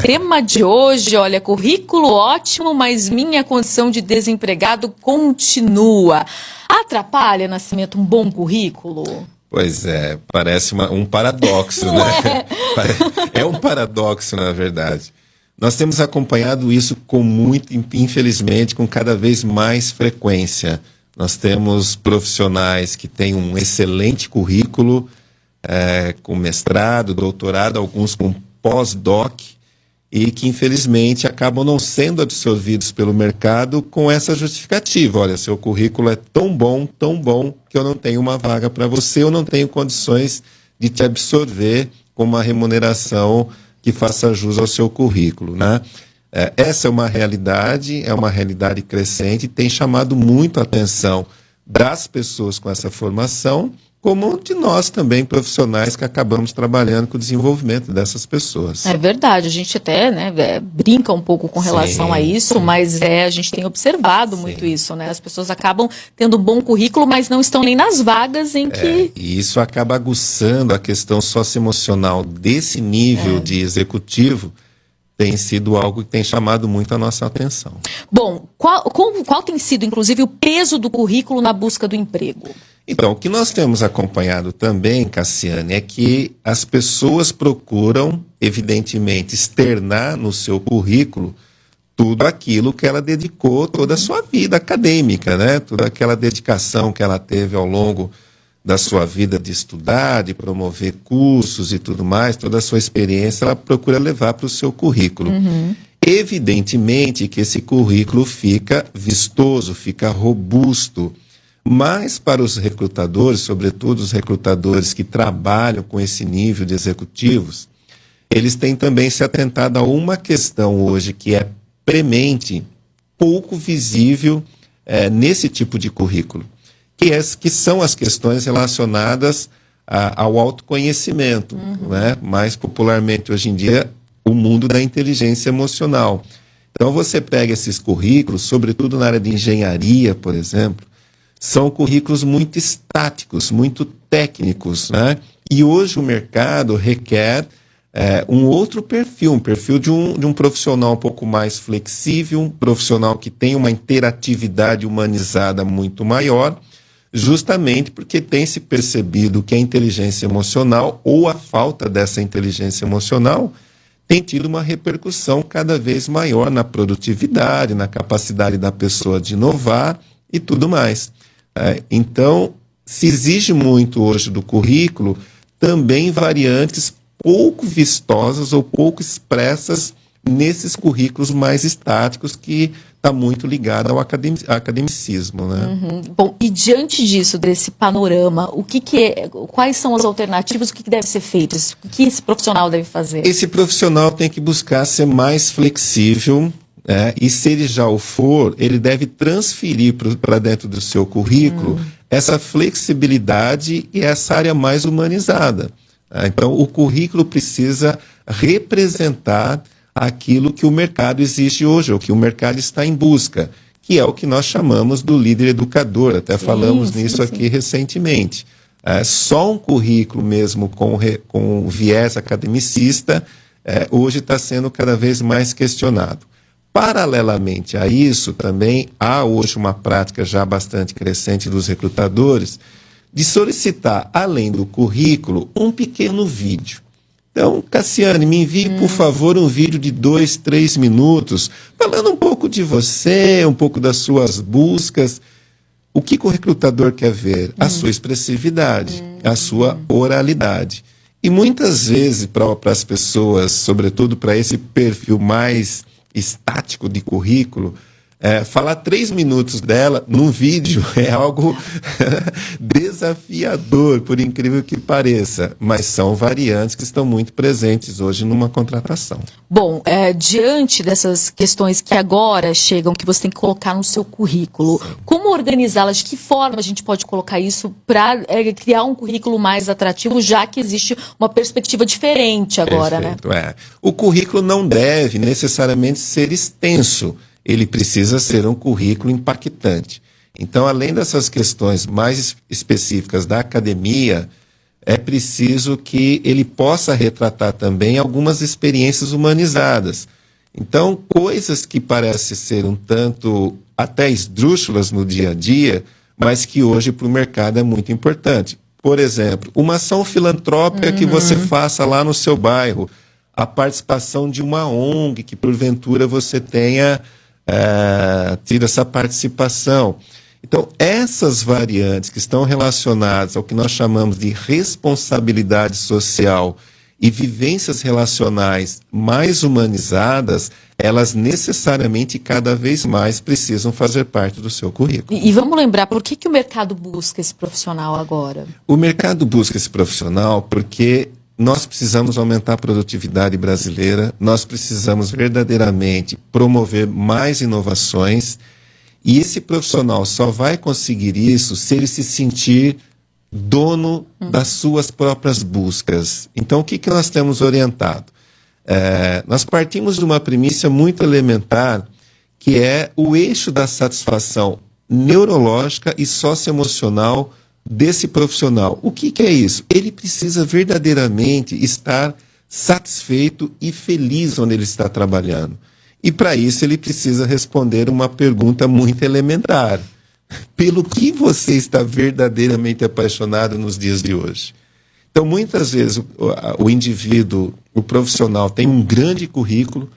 Tema de hoje, olha, currículo ótimo, mas minha condição de desempregado continua. Atrapalha, Nascimento, um bom currículo? Pois é, parece um paradoxo, né? É um paradoxo, na verdade. Nós temos acompanhado isso infelizmente, com cada vez mais frequência. Nós temos profissionais que têm um excelente currículo, com mestrado, doutorado, alguns com pós-doc, e que infelizmente acabam não sendo absorvidos pelo mercado com essa justificativa. Olha, seu currículo é tão bom, que eu não tenho uma vaga para você, eu não tenho condições de te absorver com uma remuneração que faça jus ao seu currículo, né? Essa é uma realidade crescente, tem chamado muito a atenção das pessoas com essa formação, como de nós também, profissionais que acabamos trabalhando com o desenvolvimento dessas pessoas. É verdade, a gente até brinca um pouco com relação a isso, mas a gente tem observado muito isso, né? As pessoas acabam tendo um bom currículo, mas não estão nem nas vagas em que... E isso acaba aguçando a questão socioemocional desse nível de executivo, tem sido algo que tem chamado muito a nossa atenção. Bom, qual tem sido, inclusive, o peso do currículo na busca do emprego? Então, o que nós temos acompanhado também, Cassiane, é que as pessoas procuram, evidentemente, externar no seu currículo tudo aquilo que ela dedicou toda a sua vida acadêmica, né? Toda aquela dedicação que ela teve ao longo da sua vida de estudar, de promover cursos e tudo mais, toda a sua experiência, ela procura levar para o seu currículo. Evidentemente que esse currículo fica vistoso, fica robusto, mas para os recrutadores, sobretudo os recrutadores que trabalham com esse nível de executivos, eles têm também se atentado a uma questão hoje que é premente, pouco visível nesse tipo de currículo, que são as questões relacionadas ao autoconhecimento, né? Mais popularmente hoje em dia, o mundo da inteligência emocional. Então você pega esses currículos, sobretudo na área de engenharia, por exemplo, são currículos muito estáticos, muito técnicos, né? E hoje o mercado requer um outro perfil, um perfil de um profissional um pouco mais flexível, um profissional que tem uma interatividade humanizada muito maior, justamente porque tem se percebido que a inteligência emocional, ou a falta dessa inteligência emocional, tem tido uma repercussão cada vez maior na produtividade, na capacidade da pessoa de inovar e tudo mais. Então, se exige muito hoje do currículo também variantes pouco vistosas ou pouco expressas nesses currículos mais estáticos, que está muito ligado ao academicismo, né? Bom, e diante disso, desse panorama, quais são as alternativas, o que deve ser feito, o que esse profissional deve fazer? Esse profissional tem que buscar ser mais flexível, e se ele já o for, ele deve transferir para dentro do seu currículo essa flexibilidade e essa área mais humanizada. Então, o currículo precisa representar aquilo que o mercado exige hoje, ou que o mercado está em busca, que é o que nós chamamos do líder educador. Até falamos nisso aqui recentemente. Só um currículo mesmo com viés academicista hoje está sendo cada vez mais questionado. Paralelamente a isso, também há hoje uma prática já bastante crescente dos recrutadores de solicitar, além do currículo, um pequeno vídeo. Então, Cassiane, me envie, por favor, um vídeo de 2, 3 minutos, falando um pouco de você, um pouco das suas buscas. O que o recrutador quer ver? A sua expressividade, a sua oralidade. E muitas vezes, para as pessoas, sobretudo para esse perfil mais estático de currículo, falar 3 minutos dela num vídeo é algo desafiador, por incrível que pareça, mas são variantes que estão muito presentes hoje numa contratação. Bom, diante dessas questões que agora chegam, que você tem que colocar no seu currículo, como organizá-las? De que forma a gente pode colocar isso para criar um currículo mais atrativo, já que existe uma perspectiva diferente agora, Perfeito, né? O currículo não deve necessariamente ser extenso. Ele precisa ser um currículo impactante. Então, além dessas questões mais específicas da academia, é preciso que ele possa retratar também algumas experiências humanizadas. Então, coisas que parecem ser um tanto até esdrúxulas no dia a dia, mas que hoje para o mercado é muito importante. Por exemplo, uma ação filantrópica que você faça lá no seu bairro, a participação de uma ONG que porventura você tenha tido essa participação. Então, essas variantes que estão relacionadas ao que nós chamamos de responsabilidade social e vivências relacionais mais humanizadas, elas necessariamente cada vez mais precisam fazer parte do seu currículo. E vamos lembrar, por que o mercado busca esse profissional agora? O mercado busca esse profissional porque nós precisamos aumentar a produtividade brasileira, nós precisamos verdadeiramente promover mais inovações, e esse profissional só vai conseguir isso se ele se sentir dono das suas próprias buscas. Então, o que nós temos orientado? Nós partimos de uma premissa muito elementar, que é o eixo da satisfação neurológica e socioemocional desse profissional. O que é isso? Ele precisa verdadeiramente estar satisfeito e feliz onde ele está trabalhando. E para isso ele precisa responder uma pergunta muito elementar. Pelo que você está verdadeiramente apaixonado nos dias de hoje? Então, muitas vezes, o indivíduo, o profissional, tem um grande currículo,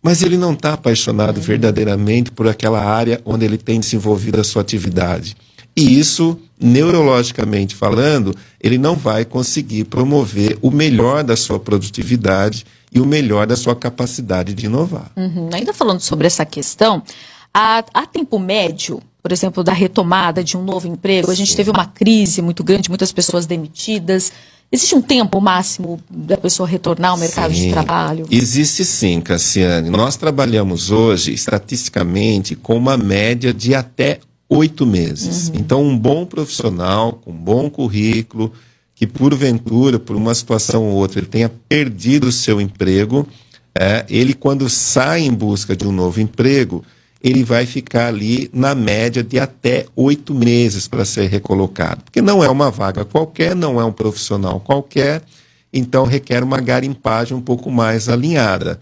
mas ele não está apaixonado verdadeiramente por aquela área onde ele tem desenvolvido a sua atividade. E isso, neurologicamente falando, ele não vai conseguir promover o melhor da sua produtividade e o melhor da sua capacidade de inovar. Ainda falando sobre essa questão, há tempo médio, por exemplo, da retomada de um novo emprego, a gente teve uma crise muito grande, muitas pessoas demitidas. Existe um tempo máximo da pessoa retornar ao mercado de trabalho? Existe sim, Cassiane. Nós trabalhamos hoje, estatisticamente, com uma média de até 8 meses. Então, um bom profissional, com um bom currículo, que porventura, por uma situação ou outra, ele tenha perdido o seu emprego, ele quando sai em busca de um novo emprego, ele vai ficar ali na média de até 8 meses para ser recolocado. Porque não é uma vaga qualquer, não é um profissional qualquer, então requer uma garimpagem um pouco mais alinhada.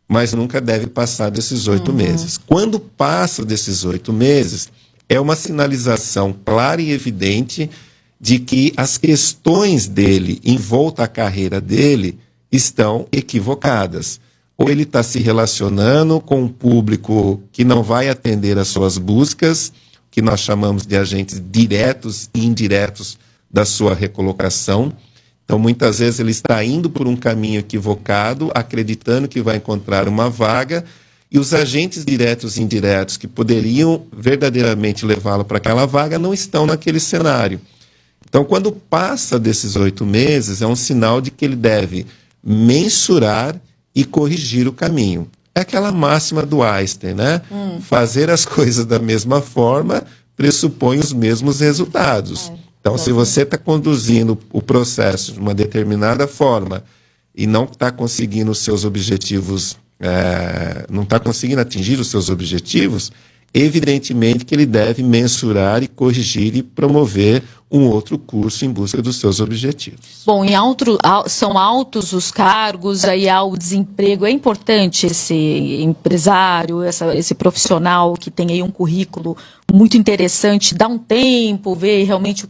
Mas nunca deve passar desses 8 meses. Quando passa desses 8 meses, é uma sinalização clara e evidente de que as questões dele em volta à carreira dele estão equivocadas. Ou ele está se relacionando com um público que não vai atender às suas buscas, que nós chamamos de agentes diretos e indiretos da sua recolocação. Então, muitas vezes ele está indo por um caminho equivocado, acreditando que vai encontrar uma vaga, e os agentes diretos e indiretos que poderiam verdadeiramente levá-lo para aquela vaga não estão naquele cenário. Então, quando passa desses 8 meses, é um sinal de que ele deve mensurar e corrigir o caminho. É aquela máxima do Einstein, né? Fazer as coisas da mesma forma pressupõe os mesmos resultados. Então, se você está conduzindo o processo de uma determinada forma e não está conseguindo os seus objetivos, não está conseguindo atingir os seus objetivos, evidentemente que ele deve mensurar e corrigir e promover um outro curso em busca dos seus objetivos. Bom, são altos os cargos, aí há o desemprego. É importante esse empresário, esse profissional que tem aí um currículo muito interessante, dar um tempo, ver realmente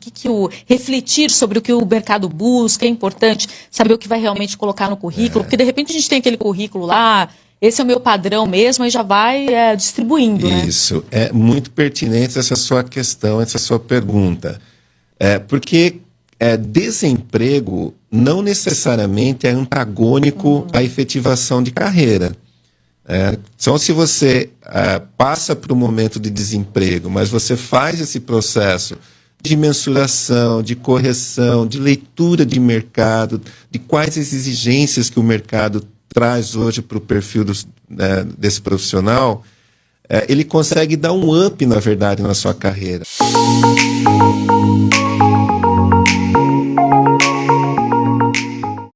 refletir sobre o que o mercado busca. É importante saber o que vai realmente colocar no currículo, porque de repente a gente tem aquele currículo lá, esse é o meu padrão mesmo, e já vai distribuindo, né? Isso, é muito pertinente essa sua questão, essa sua pergunta. Porque desemprego não necessariamente é antagônico à efetivação de carreira. Então, se você passa por um momento de desemprego, mas você faz esse processo de mensuração, de correção, de leitura de mercado, de quais as exigências que o mercado traz hoje para o perfil desse profissional, ele consegue dar um up, na verdade, na sua carreira.